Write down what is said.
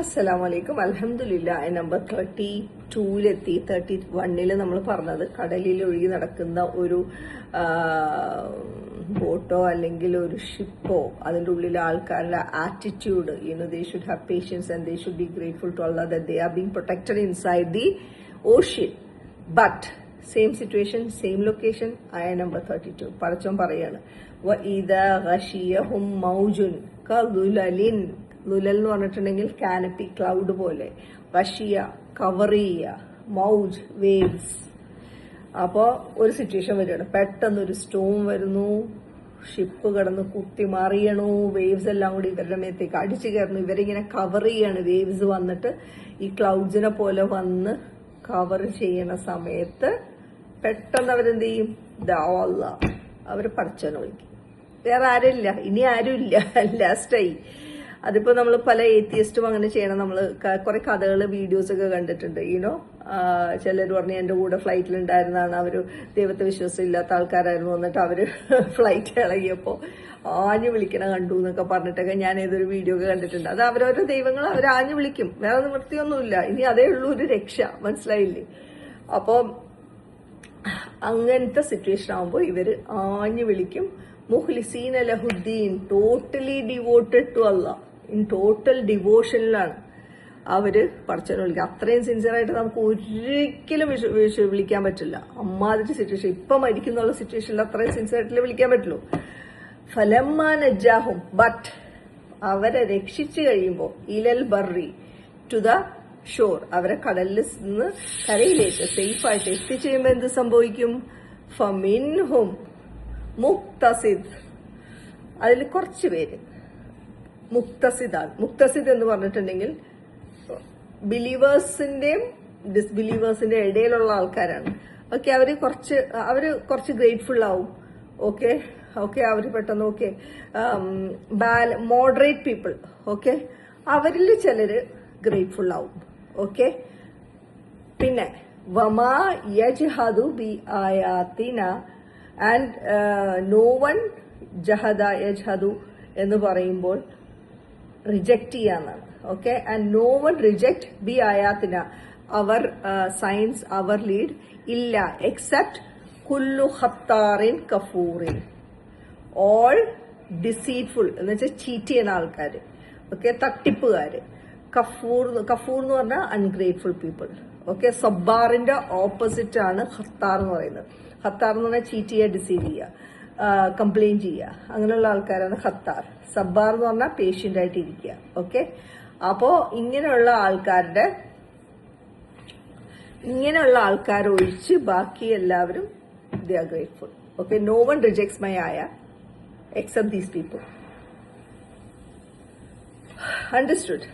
അസ്സലാമലൈക്കും. അൽഹംദുലില്ലാ നമ്പർ 32-ലെത്തി. 31-ല് നമ്മൾ പറഞ്ഞത് കടലിൽ ഒഴുകി നടക്കുന്ന ഒരു ബോട്ടോ അല്ലെങ്കിൽ ഒരു ഷിപ്പോ അതിൻ്റെ ഉള്ളിലെ ആൾക്കാരുടെ attitude, they should have patience and they should be grateful to Allah that they are being protected inside the ocean. But same situation, same location, ayah number 32. പടച്ചോൻ പറയാണ് وَإِذَا غَشِيَهُمْ مَوْجٌ كَظُلَلٍ. ലുലൽ എന്ന് പറഞ്ഞിട്ടുണ്ടെങ്കിൽ കാനപ്പി, ക്ലൗഡ് പോലെ. റഷ്യ, കവർ ചെയ്യുക. മൗജ്, വേവ്സ്. അപ്പോൾ ഒരു situation വരികയാണ്. പെട്ടെന്നൊരു സ്റ്റോം വരുന്നു, ഷിപ്പ് കിടന്ന് കുത്തി മറിയണു, വേവ്സ് എല്ലാം കൂടി ഇവരുടെ മേത്തേക്ക് അടിച്ചു കയറുന്നു. ഇവരിങ്ങനെ കവർ ചെയ്യാണ്. വേവ്സ് വന്നിട്ട് ഈ ക്ലൗഡ്സിനെ പോലെ വന്ന് കവർ ചെയ്യണ സമയത്ത് പെട്ടെന്ന് അവരെന്ത് ചെയ്യും? അവർ പടച്ചോനെ വിളിക്കും. വേറെ ആരുമില്ല, ഇനി ആരുമില്ല, ലാസ്റ്റായി. അതിപ്പോ നമ്മൾ പല ഏത്തിയസ്റ്റും അങ്ങനെ ചെയ്യണം. നമ്മൾ കുറെ കഥകൾ, വീഡിയോസ് ഒക്കെ കണ്ടിട്ടുണ്ട്. ചിലർ പറഞ്ഞു എന്റെ കൂടെ ഫ്ലൈറ്റിലുണ്ടായിരുന്നാണ്, അവര് ദൈവത്തെ വിശ്വാസം ഇല്ലാത്ത ആൾക്കാരായിരുന്നു, എന്നിട്ട് അവര് ഫ്ലൈറ്റ് ഇളകിയപ്പോ ആഞ്ഞു വിളിക്കണ കണ്ടു എന്നൊക്കെ പറഞ്ഞിട്ടൊക്കെ ഞാൻ ഏതൊരു വീഡിയോ ഒക്കെ കണ്ടിട്ടുണ്ട്. അത് അവരവരുടെ ദൈവങ്ങൾ അവർ ആഞ്ഞു വിളിക്കും, വേറെ നിവൃത്തിയൊന്നുമില്ല. ഇനി അതേ ഉള്ളൂ ഒരു രക്ഷ, മനസ്സിലായില്ലേ? അപ്പൊ അങ്ങനത്തെ സിറ്റുവേഷൻ ആകുമ്പോൾ ഇവര് ആഞ്ഞു വിളിക്കും. മുഖ്ലിസീന ലഹുദ്ദീൻ, totally devoted to Allah, in total ഡിവോഷനിലാണ് അവര് പടച്ചോനെ വിളിക്കുക. അത്രയും സിൻസിയറായിട്ട് നമുക്ക് ഒരിക്കലും വിളിക്കാൻ പറ്റില്ല. അമ്മാതിരി സിറ്റുവേഷൻ, ഇപ്പൊ മരിക്കുന്നുള്ള സിറ്റുവേഷനിൽ അത്രയും സിൻസിയറായിട്ടില്ല വിളിക്കാൻ പറ്റുള്ളൂ. ഫലമ്മാ നജ്ജാഹും, ബട്ട് അവരെ രക്ഷിച്ചു കഴിയുമ്പോൾ, ഇലൽ ബർറി, ടു ദ ഷോർ, അവരെ കടലിൽ നിന്ന് കരയിലേക്ക് സേഫായിട്ട് എത്തിച്ചെയ്യുമ്പോൾ എന്ത് സംഭവിക്കും? ഫമിൻഹും മുക്തസിദ്, അതിൽ കുറച്ച് പേര് മുക്തസിദാണ്. മുക്തസിദ് എന്ന് പറഞ്ഞിട്ടുണ്ടെങ്കിൽ ബിലീവേഴ്സിന്റെയും ഡിസ്ബിലീവേഴ്സിന്റെ ഇടയിലുള്ള ആൾക്കാരാണ്. ഓക്കെ, അവര് കുറച്ച് ഗ്രേറ്റ്ഫുൾ ആവും. ഓക്കെ, അവര് പെട്ടെന്ന് മോഡറേറ്റ് പീപ്പിൾ, ഓക്കെ, അവരിൽ ചിലര് ഗ്രേറ്റ്ഫുൾ ആവും. ഓക്കെ, പിന്നെ വമാ യജ്ഹദു ബി ആയാതിന, ആൻഡ് നോ വൺ ജഹദ യജ്ഹദു എന്ന് പറയുമ്പോൾ റിജക്ട് ചെയ്യാന്നാണ്. Okay, and no one reject ബി ആയാത്തിന, അവർ സയൻസ്, അവർ ലീഡ് ഇല്ല, എക്സെപ്റ്റ് കുല്ലു ഖത്താറിൻ കഫൂറിൻ, ഓൾ ഡിസീറ്റ്ഫുൾ എന്ന് വെച്ചാൽ ചീറ്റ് ചെയ്യുന്ന ആൾക്കാർ. ഓക്കെ, തട്ടിപ്പുകാര്. കഫൂർ എന്ന് പറഞ്ഞാൽ അൺഗ്രേറ്റ്ഫുൾ പീപ്പിൾ. ഓക്കെ, സബ്ബാറിന്റെ ഓപ്പോസിറ്റ് ആണ് ഖത്താർ എന്ന് പറയുന്നത്. ഖത്താർ എന്ന് പറഞ്ഞാൽ ചീറ്റ് ചെയ്യുക, ഡിസീവ് ചെയ്യുക, കംപ്ലൈന്റ് ചെയ്യുക, അങ്ങനെയുള്ള ആൾക്കാരാണ് ഖത്താർ. സബ്ബാർ എന്ന് പറഞ്ഞാൽ പേഷ്യന്റ് ആയിട്ട് ഇരിക്കുക. ഓക്കെ, അപ്പോ ഇങ്ങനെയുള്ള ആൾക്കാരൊഴിച്ച് ബാക്കി എല്ലാവരും they are grateful. Okay, no one rejects my ആയ എക്സെപ്റ്റ് ദീസ് പീപ്പിൾ. അണ്ടർസ്റ്റുഡ്?